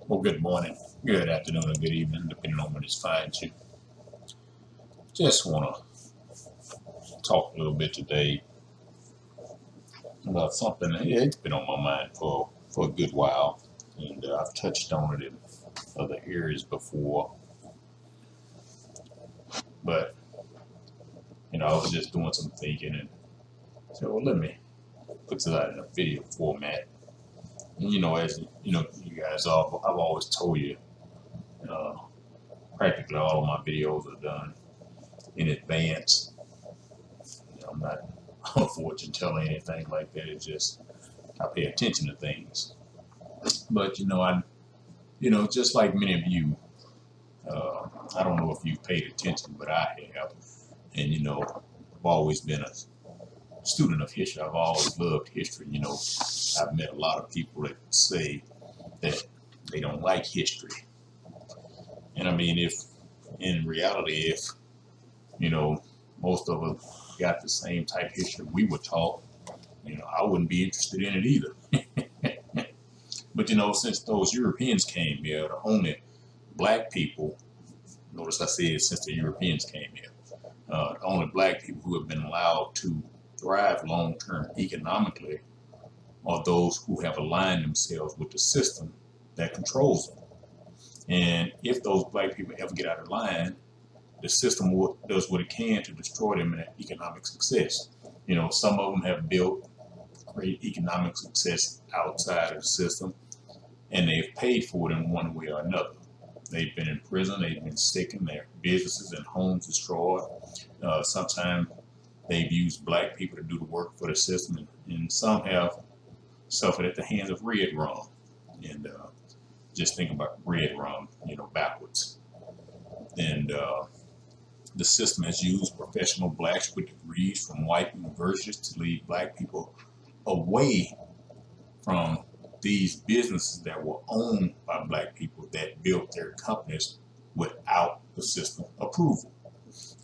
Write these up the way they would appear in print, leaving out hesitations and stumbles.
Well, good morning, good afternoon, and good evening, depending on when it's finds you. Just want to talk a little bit today about something. It's been on my mind for a good while, and I've touched on it in other areas before. But I was just doing some thinking and said, well, let me put it out in a video format. And as you guys all, I've always told you, uh, practically all of my videos are done in advance. I'm not a fortune teller, anything like that. It's just I pay attention to things. But just like many of you, uh, I don't know if you've paid attention, but I have. And I've always been a student of history. I've always loved history. I've met a lot of people that say that they don't like history. And I mean, if in reality, if you know most of us got the same type of history we were taught, I wouldn't be interested in it either. But since those Europeans came here, the only black people, notice I said since the Europeans came here, the only black people who have been allowed to thrive long term economically are those who have aligned themselves with the system that controls them. And if those black people ever get out of line, the system does what it can to destroy them in economic success. Some of them have built great economic success outside of the system, and they've paid for it in one way or another. They've been in prison, they've been sick, and their businesses and homes destroyed. Sometimes they've used black people to do the work for the system, and some have suffered at the hands of red rum. And just think about red rum, backwards. And the system has used professional blacks with degrees from white universities to lead black people away from these businesses that were owned by black people that built their companies without the system approval.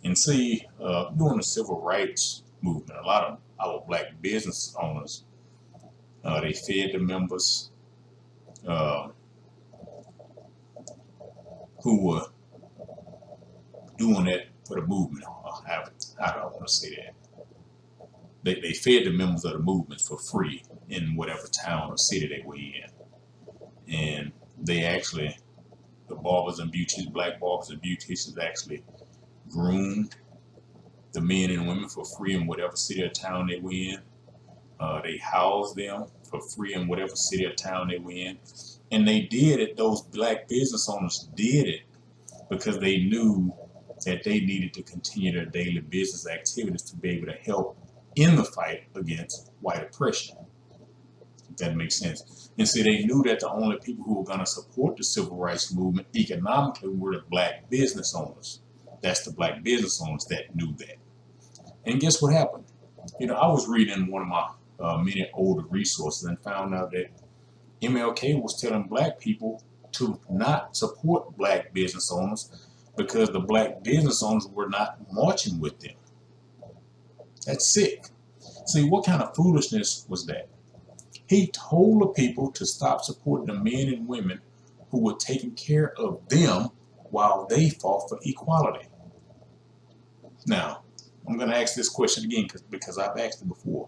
And see, during the civil rights movement, a lot of our black business owners, they fed the members uh, who were doing that for the movement. How do I want to say that? They fed the members of the movement for free in whatever town or city they were in. And they actually, the barbers and beauticians, black barbers and beauticians actually groomed the men and women for free in whatever city or town they were in. They housed them for free in whatever city or town they were in. And they did it, those black business owners did it because they knew that they needed to continue their daily business activities to be able to help in the fight against white oppression. If that makes sense. And so they knew that the only people who were going to support the civil rights movement economically were the black business owners. That's the black business owners that knew that. And guess what happened? I was reading one of my many older resources and found out that MLK was telling black people to not support black business owners because the black business owners were not marching with them. That's sick. See, what kind of foolishness was that? He told the people to stop supporting the men and women who were taking care of them while they fought for equality. Now, I'm going to ask this question again because I've asked it before.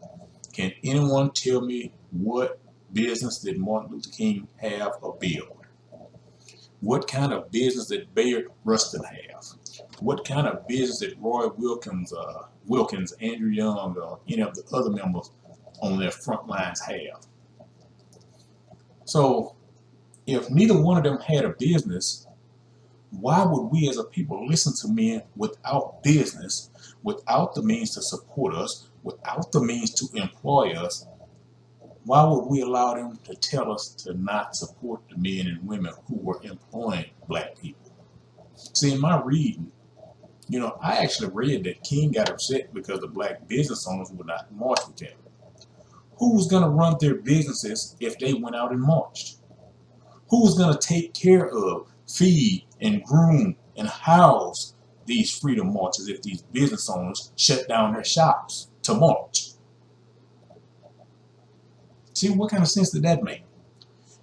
Can anyone tell me what business did Martin Luther King have or build? What kind of business did Bayard Rustin have? What kind of business did Roy Wilkins, Andrew Young, or any of the other members on their front lines have? So, if neither one of them had a business, why would we as a people listen to men without business, without the means to support us, without the means to employ us? Why would we allow them to tell us to not support the men and women who were employing black people? See, in my reading, I actually read that King got upset because the black business owners would not march with him. Who was going to run their businesses if they went out and marched? Who was going to take care of, feed, and groom and house these freedom marches if these business owners shut down their shops to march? See, what kind of sense did that make?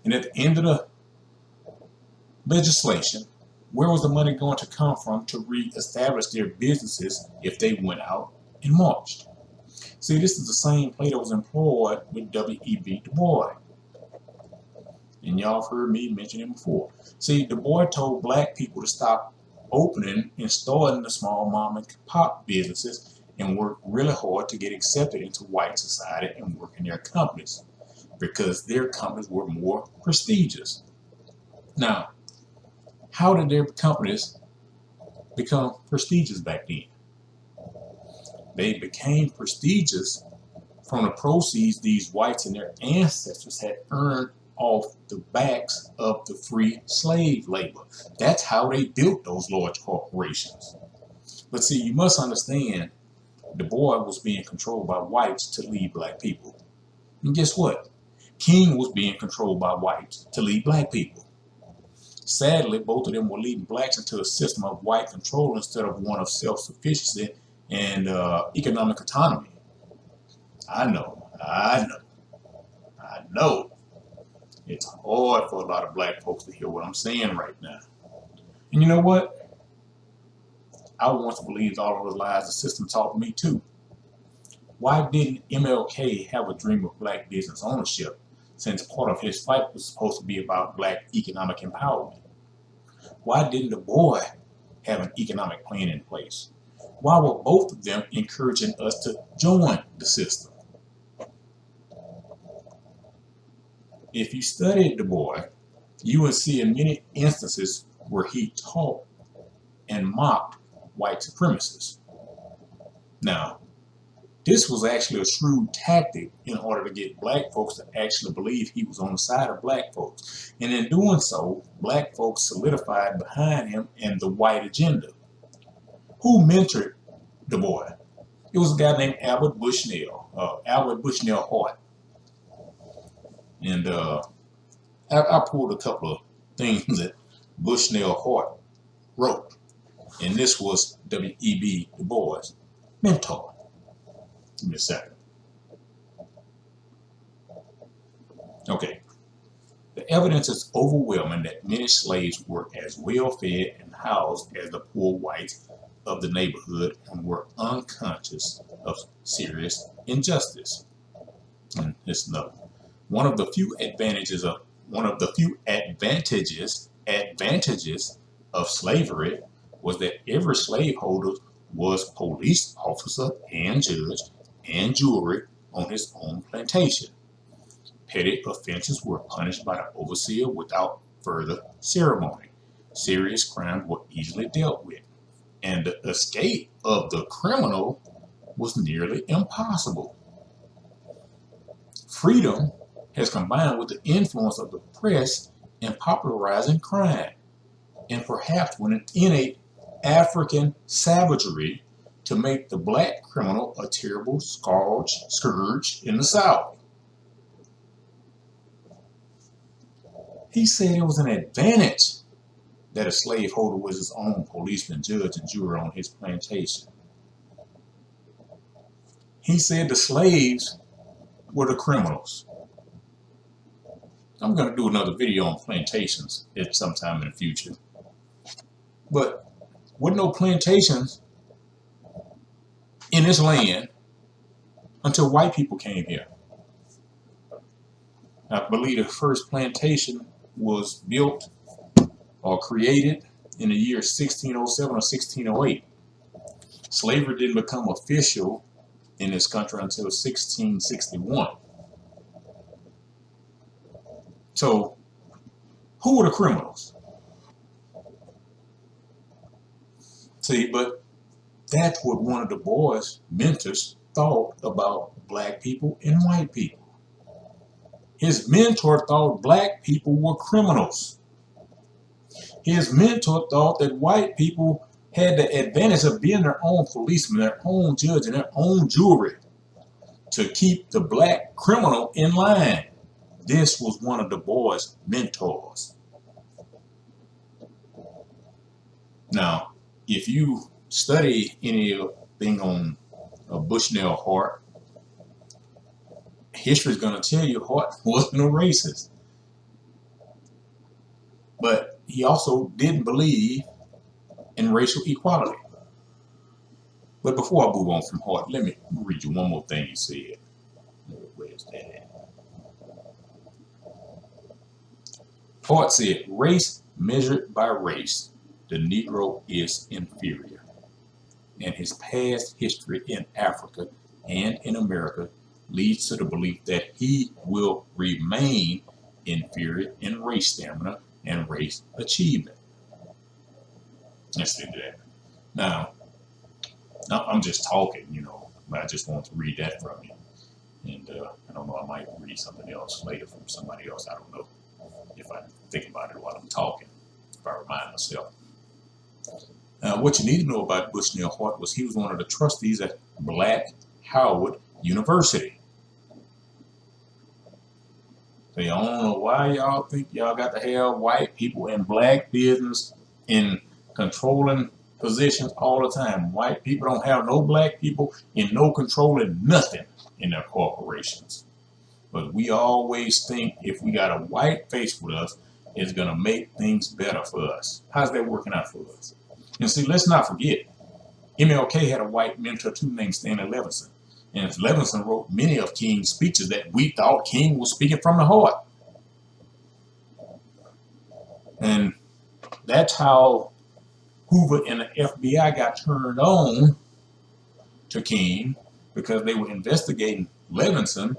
And at the end of the legislation. Where was the money going to come from to reestablish their businesses if they went out and marched? See, this is the same play that was employed with W.E.B. Du Bois. And y'all have heard me mention him before. See, Du Bois told black people to stop opening and starting the small mom and pop businesses and work really hard to get accepted into white society and work in their companies because their companies were more prestigious. Now, how did their companies become prestigious back then? They became prestigious from the proceeds these whites and their ancestors had earned off the backs of the free slave labor. That's how they built those large corporations. But see, you must understand, Du Bois was being controlled by whites to lead black people. And guess what? King was being controlled by whites to lead black people. Sadly, both of them were leading blacks into a system of white control instead of one of self-sufficiency and economic autonomy. I know. It's hard for a lot of black folks to hear what I'm saying right now. And you know what? I once believed all of the lies the system taught me too. Why didn't MLK have a dream of black business ownership, since part of his fight was supposed to be about black economic empowerment? Why didn't Du Bois have an economic plan in place? Why were both of them encouraging us to join the system? If you studied Du Bois, you would see in many instances where he taught and mocked white supremacists. Now, this was actually a shrewd tactic in order to get black folks to actually believe he was on the side of black folks. And in doing so, black folks solidified behind him and the white agenda. Who mentored Du Bois? It was a guy named Albert Bushnell Hart. And I pulled a couple of things that Bushnell Hart wrote. And this was W.E.B. Du Bois' mentor. Give me a second. Okay. The evidence is overwhelming that many slaves were as well fed and housed as the poor whites of the neighborhood and were unconscious of serious injustice. And it's another one. One of the few advantages of slavery was that every slaveholder was police officer and judge and jury on his own plantation. Petty offenses were punished by the overseer without further ceremony. Serious crimes were easily dealt with, and the escape of the criminal was nearly impossible. Freedom has combined with the influence of the press in popularizing crime, and perhaps with an innate African savagery to make the black criminal a terrible scourge in the South. He said it was an advantage that a slaveholder was his own policeman, judge, and juror on his plantation. He said the slaves were the criminals. I'm going to do another video on plantations at some time in the future. But with no plantations in this land until white people came here. I believe the first plantation was built or created in the year 1607 or 1608. Slavery didn't become official in this country until 1661. So, who were the criminals? See, but that's what one of Du Bois' mentors thought about black people and white people. His mentor thought black people were criminals. His mentor thought that white people had the advantage of being their own policeman, their own judge, and their own jury to keep the black criminal in line. This was one of Du Bois' mentors. Now, if you study anything on Bushnell Hart, history is going to tell you Hart wasn't a racist. But he also didn't believe in racial equality. But before I move on from Hart, let me read you one more thing he said. Where's that at? Hart said, race measured by race, the Negro is inferior. And his past history in Africa and in America leads to the belief that he will remain inferior in race stamina and race achievement. Let's do that. Now, I'm just talking, but I just want to read that from you. And I don't know, I might read something else later from somebody else. I don't know if I think about it while I'm talking, if I remind myself. What you need to know about Bushnell Hart was he was one of the trustees at Black Howard University. So I don't know why y'all think y'all got to have white people in black business in controlling positions all the time. White people don't have no black people in no controlling nothing in their corporations. But we always think if we got a white face with us, it's going to make things better for us. How's that working out for us? And see, let's not forget, MLK had a white mentor too named Stanley Levinson. And Levinson wrote many of King's speeches that we thought King was speaking from the heart. And that's how Hoover and the FBI got turned on to King, because they were investigating Levinson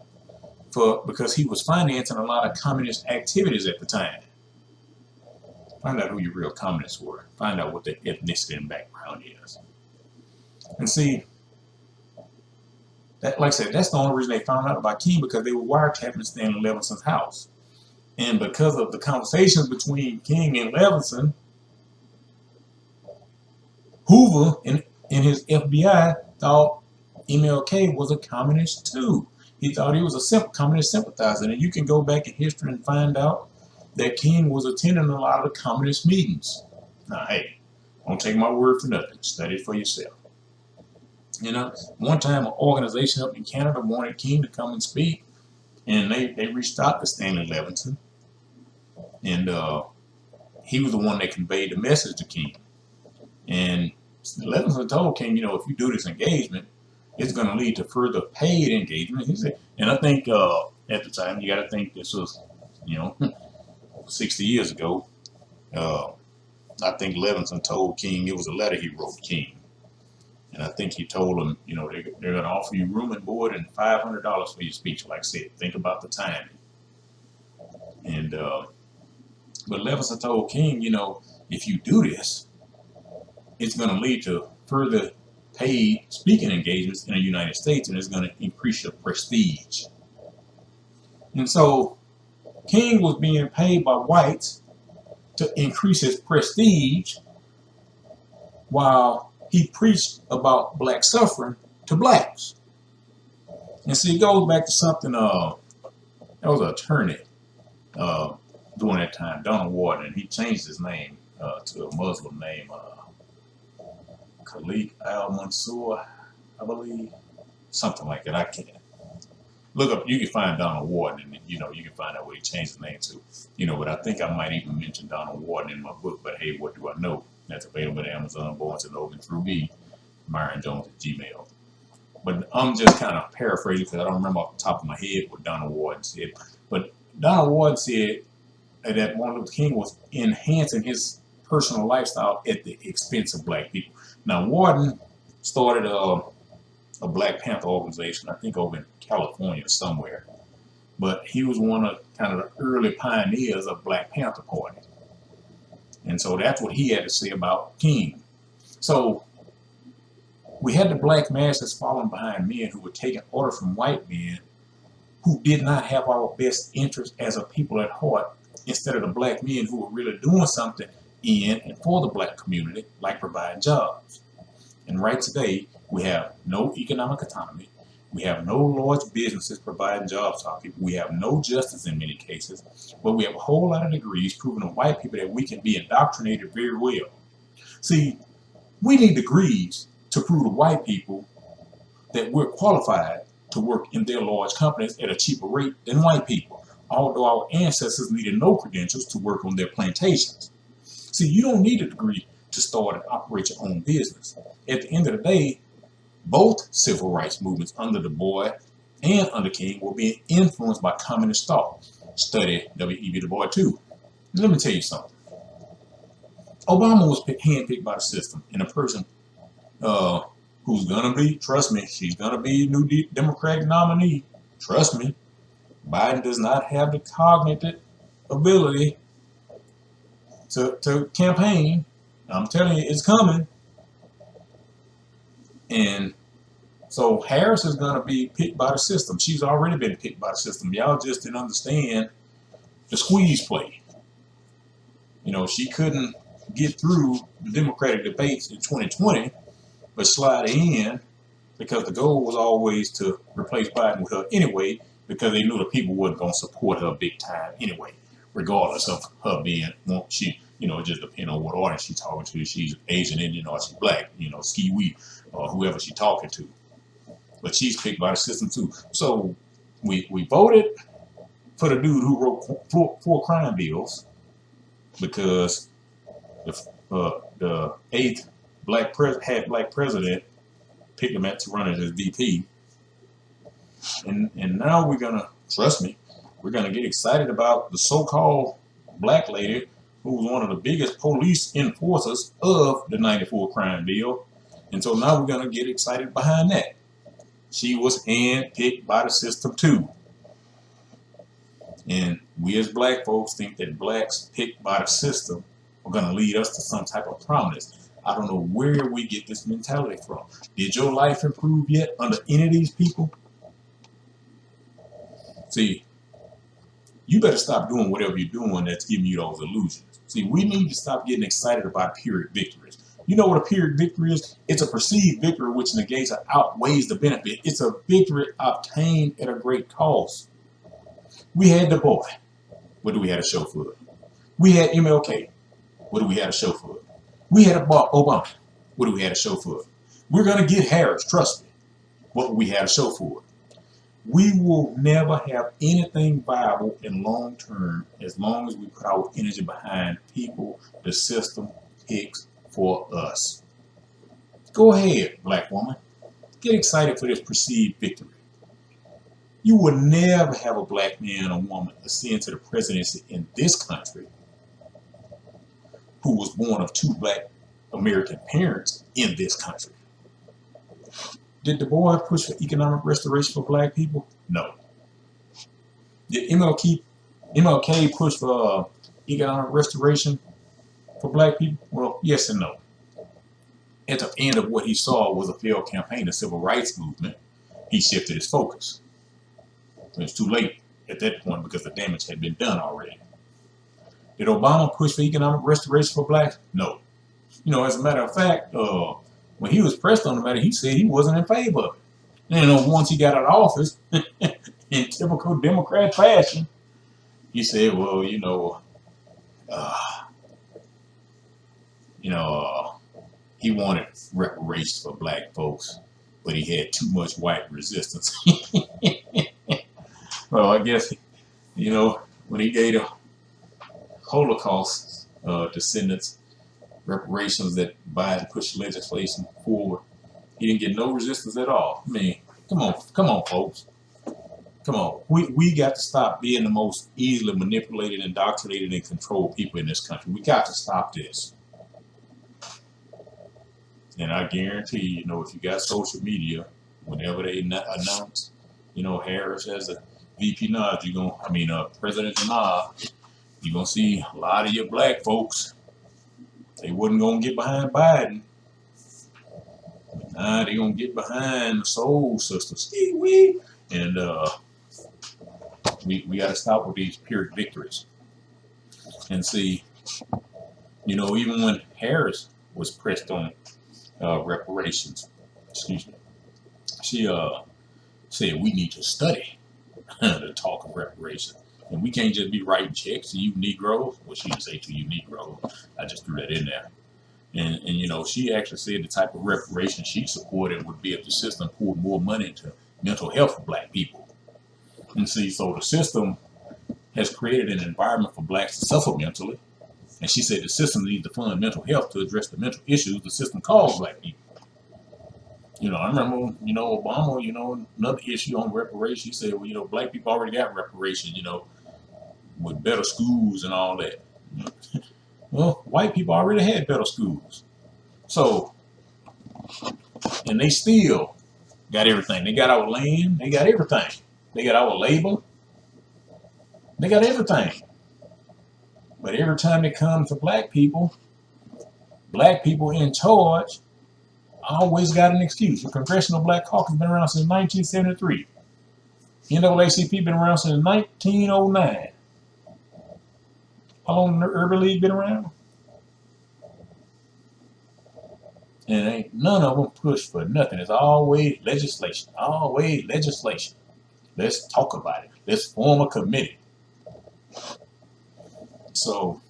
because he was financing a lot of communist activities at the time. Find out who your real communists were. Find out what their ethnicity and background is. And see, that, like I said, that's the only reason they found out about King, because they were wiretapping Stanley Levinson's house. And because of the conversations between King and Levinson, Hoover and his FBI thought MLK was a communist too. He thought he was a communist sympathizer. And you can go back in history and find out that King was attending a lot of the communist meetings. Now, hey, don't take my word for nothing. Study it for yourself. One time an organization up in Canada wanted King to come and speak, and they reached out to Stanley Levinson, and he was the one that conveyed the message to King. And Levinson told King, if you do this engagement, it's going to lead to further paid engagement. He said, and I think at the time, you got to think this was, 60 years ago. I think Levinson told King, it was a letter he wrote King. And I think he told him, they're going to offer you room and board and $500 for your speech. Like I said, think about the timing. And, but Levinson told King, if you do this, it's going to lead to further paid speaking engagements in the United States, and it's going to increase your prestige. And so King was being paid by whites to increase his prestige while he preached about black suffering to blacks. And see, it goes back to something, that was an attorney during that time, Donald Warden, and he changed his name to a Muslim name, Khalik al-Mansour, I believe, something like that. I can't look up. You can find Donald Warden, and you can find out what he changed his name to. But I think I might even mention Donald Warden in my book. But hey, what do I know? That's available at Amazon, Barnes and Noble, through me, Myran Jones at Gmail. But I'm just kind of paraphrasing because I don't remember off the top of my head what Donald Warden said. But Donald Warden said that Martin Luther King was enhancing his personal lifestyle at the expense of black people. Now, Warden started a Black Panther organization, I think over in California somewhere. But he was one of kind of the early pioneers of Black Panther Party. And so that's what he had to say about King. So we had the black masses following behind men who were taking order from white men who did not have our best interest as a people at heart, instead of the black men who were really doing something in and for the black community, like providing jobs. And right today, we have no economic autonomy. We have no large businesses providing jobs to our people. We have no justice in many cases, but we have a whole lot of degrees proving to white people that we can be indoctrinated very well. See, we need degrees to prove to white people that we're qualified to work in their large companies at a cheaper rate than white people, although our ancestors needed no credentials to work on their plantations. See, you don't need a degree to start and operate your own business. At the end of the day, both civil rights movements under Du Bois and under King were being influenced by communist thought. Study W.E.B. Du Bois too. Let me tell you something. Obama was handpicked by the system, and a person who's gonna be, trust me, she's gonna be a new Democratic nominee. Trust me, Biden does not have the cognitive ability to campaign. I'm telling you, it's coming. And so Harris is going to be picked by the system. She's already been picked by the system. Y'all just didn't understand the squeeze play. You know, she couldn't get through the Democratic debates in 2020, but slide in because the goal was always to replace Biden with her anyway, because they knew the people wasn't going to support her big time anyway, regardless of her being, she, you know, it just depends on what audience she's talking to. She's Asian, Indian, or she's black, you know, ski wee, or whoever she's talking to. But she's picked by the system too. So we voted for the dude who wrote four crime bills because the eighth black president picked him to run as his VP. And now we're gonna, trust me, we're gonna get excited about the so-called black lady who was one of the biggest police enforcers of the 94 crime bill. And so now we're gonna get excited behind that. She was handpicked by the system too. And we as black folks think that blacks picked by the system are gonna lead us to some type of prominence. I don't know where we get this mentality from. Did your life improve yet under any of these people? See, you better stop doing whatever you're doing that's giving you those illusions. See, we need to stop getting excited about Pyrrhic victories. You know what a Pyrrhic victory is? It's a perceived victory which negates or outweighs the benefit. It's a victory obtained at a great cost. We had Du Bois. What do we have to show for it? We had MLK. What do we have to show for it? We had Obama. What do we have to show for it? We're going to get Harris, trust me. What do we have to show for it? We will never have anything viable in long term as long as we put our energy behind people the system picks for us. Go ahead, black woman. Get excited for this perceived victory. You will never have a black man or woman ascend to the presidency in this country who was born of two black American parents in this country. Did Du Bois push for economic restoration for black people? No. Did MLK push for economic restoration for black people? Well, yes and no. At the end of what he saw was a failed campaign, the civil rights movement, he shifted his focus. It was too late at that point because the damage had been done already. Did Obama push for economic restoration for blacks? No. You know, as a matter of fact, when he was pressed on the matter, he said he wasn't in favor of it. And, you know, once he got out of office, in typical Democrat fashion, he said, well, he wanted reparations for black folks, but he had too much white resistance. Well, I guess, when he gave the Holocaust descendants reparations that Biden pushed legislation forward, he didn't get no resistance at all. I mean, come on, folks. Come on. We got to stop being the most easily manipulated, indoctrinated, and controlled people in this country. We got to stop this. And I guarantee, if you got social media, whenever they announce, Harris as a VP nod, President nod, you're going to see a lot of your black folks. They wasn't going to get behind Biden. But now they're going to get behind the soul sisters. And we got to stop with these Pyrrhic victories. And see, even when Harris was pressed on reparations, she said we need to study the talk of reparations. And we can't just be writing checks to you Negroes. Well, she didn't say to you Negroes. I just threw that in there. And she actually said the type of reparation she supported would be if the system poured more money into mental health for black people. And see, so the system has created an environment for blacks to suffer mentally. And she said the system needs to fund mental health to address the mental issues the system caused black people. I remember, Obama, another issue on reparations. He said, well, black people already got reparations, with better schools and all that. Well, white people already had better schools. So, and they still got everything. They got our land. They got everything. They got our labor. They got everything. But every time it comes to black people in charge always got an excuse. The Congressional Black Caucus has been around since 1973. NAACP been around since 1909. How long the Urban League been around? And ain't none of them pushed for nothing. It's always legislation. Always legislation. Let's talk about it. Let's form a committee. So,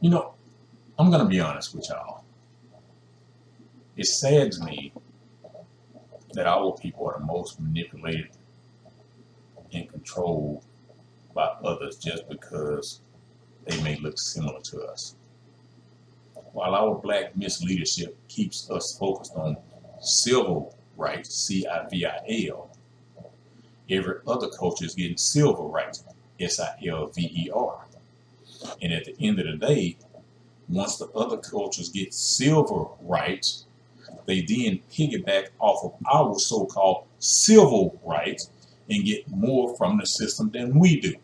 I'm going to be honest with y'all. It saddens me that our people are the most manipulated and controlled by others just because they may look similar to us. While our black misleadership keeps us focused on civil rights, CIVIL, every other culture is getting civil rights, SILVER. And at the end of the day, once the other cultures get civil rights, they then piggyback off of our so-called civil rights and get more from the system than we do.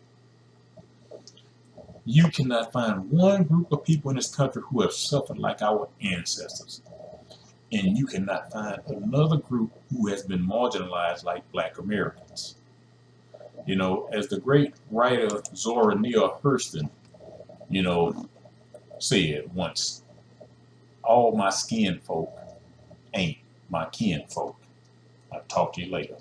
You cannot find one group of people in this country who have suffered like our ancestors. And you cannot find another group who has been marginalized like black Americans. As the great writer Zora Neale Hurston, said once, all my skin folk ain't my kin folk. I'll talk to you later.